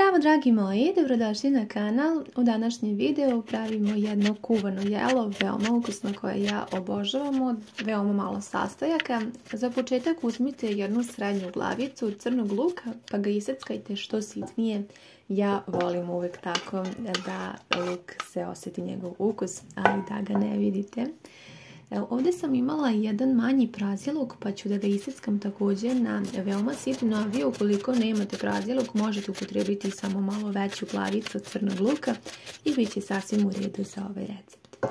Zdravo dragi moji, dobrodošli na kanal. U današnjem videu pravimo jedno kuvano jelo, veoma ukusno koje ja obožavam, od veoma malo sastojaka. Za početak uzmite jednu srednju glavicu crnog luka pa ga iseckajte što sitnije. Ja volim uvek tako da luk se osjeti njegov ukus, ali da ga ne vidite. Ovdje sam imala jedan manji praziluk pa ću da ga iseckam također na veoma sitno, a vi ukoliko nemate praziluk možete upotrijebiti samo malo veću glavicu crnog luka i bit će sasvim u redu za ovaj recept.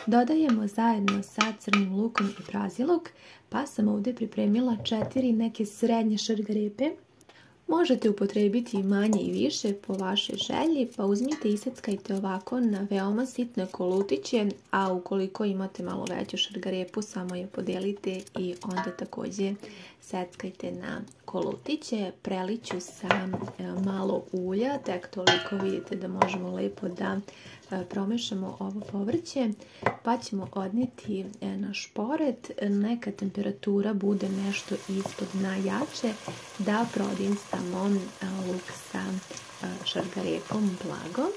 Dodajemo zajedno sa crnim lukom i praziluk, pa sam ovdje pripremila 4 neke srednje šargarepe. Možete upotrijebiti manje i više po vašoj želji, pa uzmite i iseckajte ovako na veoma sitne kolutiće, a ukoliko imate malo veću šargarepu, samo je podelite i onda također seckajte na kolutiće. Preliću sa malo ulja, tek toliko vidite da možemo lepo da promešamo ovo povrće, pa ćemo odnijeti na šporet. Neka temperatura bude nešto ispod najjače da prodinstamo luk sa šargarepom blago.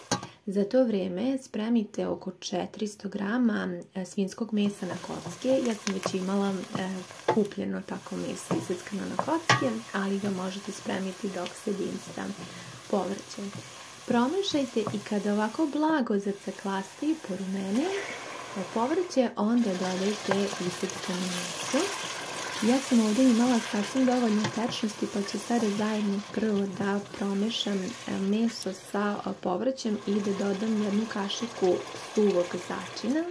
Za to vrijeme spremite oko 400 grama svinjskog mesa na kocke. Ja sam već imala kupljeno tako meso iseckano na kocke, ali ga možete spremiti dok se dinsta povrće. Promešajte i kada ovako blago zaceklasti porumeni povrće, onda dodajte iseckano meso. Ja sam ovdje imala sasvim dovoljno tečnosti, pa ću sada zajedno prvo da promešam meso sa povrćem i da dodam jednu kašiku suvog začina,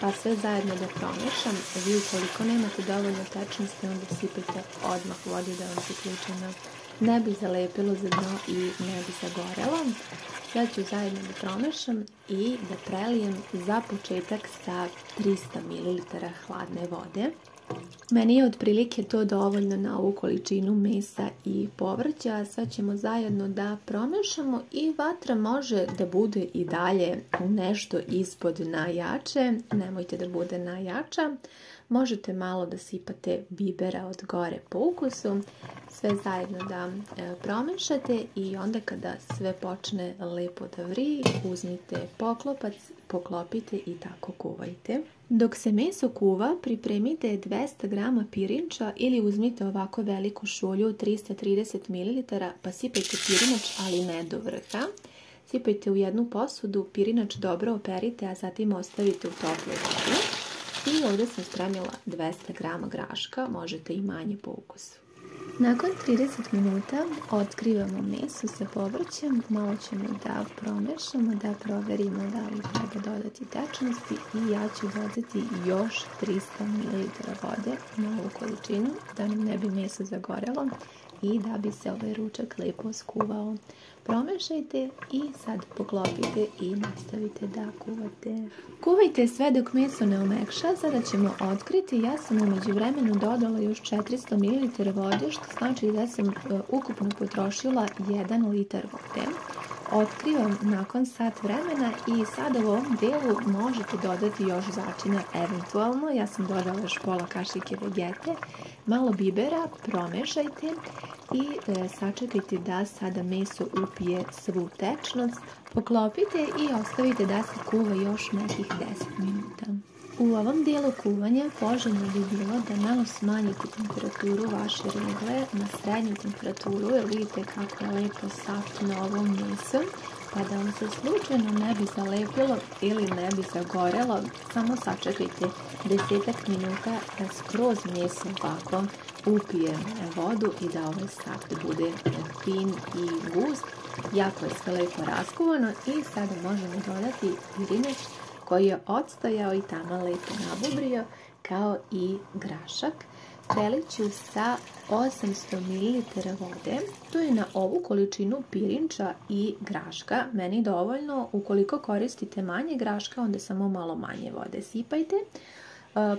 pa sve zajedno da promešam. Vi ukoliko nemate dovoljno tečnosti, onda sipajte odmah vode da vam se slučajno ne bi zalepilo za dno i ne bi zagorelo. Ja ću zajedno da promešam i da prelijem za početak sa 300 ml hladne vode. Meni je otprilike to dovoljno na ovu količinu mesa i povrća. Sad ćemo zajedno da promešamo i vatra može da bude i dalje nešto ispod najjače. Nemojte da bude najjača. Možete malo da sipate bibera od gore po ukusu. Sve zajedno da promešate i onda kada sve počne lepo da vri, uzmite poklopac, poklopite i tako kuvajte. Dok se meso kuva, pripremite 200 g pirinča ili uzmite ovako veliku šolju 330 ml pa sipajte pirinač, ali ne do vrha. Sipajte u jednu posudu, pirinač dobro operite, a zatim ostavite u toploj vodi. I ovdje sam spremila 200 g graška, možete i manje po ukusu. Nakon 30 minuta otkrivamo meso sa povrćem, malo ćemo da promešamo, da proverimo da li treba dodati tečnosti i ja ću dodati još 300 ml vode na ovu količinu da nam ne bi meso zagorelo i da bi se ovaj ručak lepo skuvao. Promešajte i sad poklopite i nastavite da kuvate. Kuvajte sve dok meso ne omekša. Sada ćemo otkriti. Ja sam u međuvremenu dodala još 400 ml vode, što znači da sam ukupno potrošila 1 litar vode. Otkrivam nakon sat vremena i sada u ovom delu možete dodati još začina eventualno. Ja sam dodala još pola kašike vegete, malo bibera, promešajte i sačekajte da sada meso upije svu tečnost. Poklopite i ostavite da se kuva još nekih 10 minuta. U ovom dijelu kuvanja poželjno bi bilo da malo smanjite temperaturu vaše regle na srednju temperaturu, jer vidite kako je lepo saftno ovo meso, pa da vam se slučajno ne bi zalepilo ili ne bi zagorelo, samo sačekajte 10 minuta da skroz meso ovako upije vodu i da ovaj saft bude fin i gust. Jako je sve lepo raskuvano i sada možemo dodati pirinač koji je odstojao i tamo lepo nabubrio, kao i grašak. Prelit ću sa 800 ml vode. To je na ovu količinu pirinča i graška meni dovoljno. Ukoliko koristite manje graška, onda samo malo manje vode sipajte.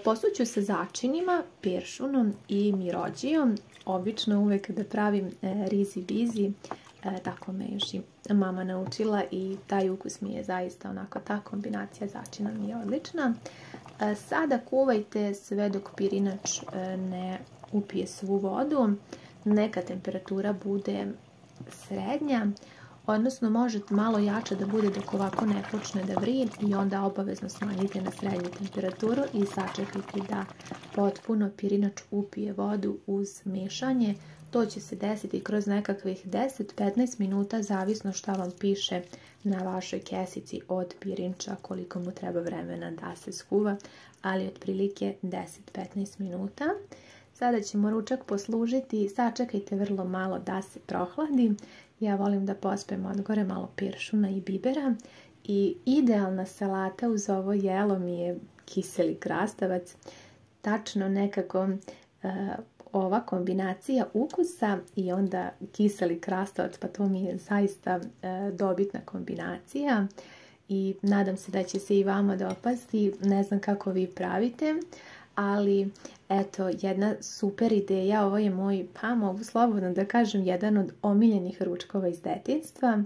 Posuću sa začinima, peršunom i mirođijom. Obično uvek da pravim rizi bizi, tako me još i mama naučila i taj ukus mi je zaista onako, ta kombinacija začina mi je odlična. Sada kuvajte sve dok pirinač ne upije svu vodu, neka temperatura bude srednja. odnosno možete malo jače da bude dok ovako ne počne da vrije i onda obavezno smanjite na srednju temperaturu i sačekajte da potpuno pirinač upije vodu uz mešanje. To će se desiti kroz nekakvih 10-15 minuta, zavisno šta vam piše na vašoj kesici od pirinča, koliko mu treba vremena da se skuva, ali otprilike 10-15 minuta. Sada ćemo ručak poslužiti, sačekajte vrlo malo da se prohladi. Ja volim da pospem od gore malo peršuna i bibera i idealna salata uz ovo jelo mi je kiseli krastavac. Tačno nekako ova kombinacija ukusa i onda kiseli krastavac, pa to mi je zaista dobitna kombinacija i nadam se da će se i vama dopasti. Ne znam kako vi pravite, ali eto, jedna super ideja. Ovo je moj, pa mogu slobodno da kažem, jedan od omiljenih ručkova iz detinjstva.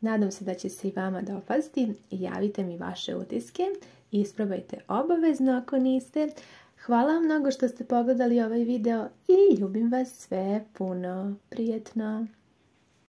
Nadam se da će se i vama dopasti. Javite mi vaše utiske, isprobajte obavezno ako niste. Hvala vam mnogo što ste pogledali ovaj video i ljubim vas sve puno. Prijetno!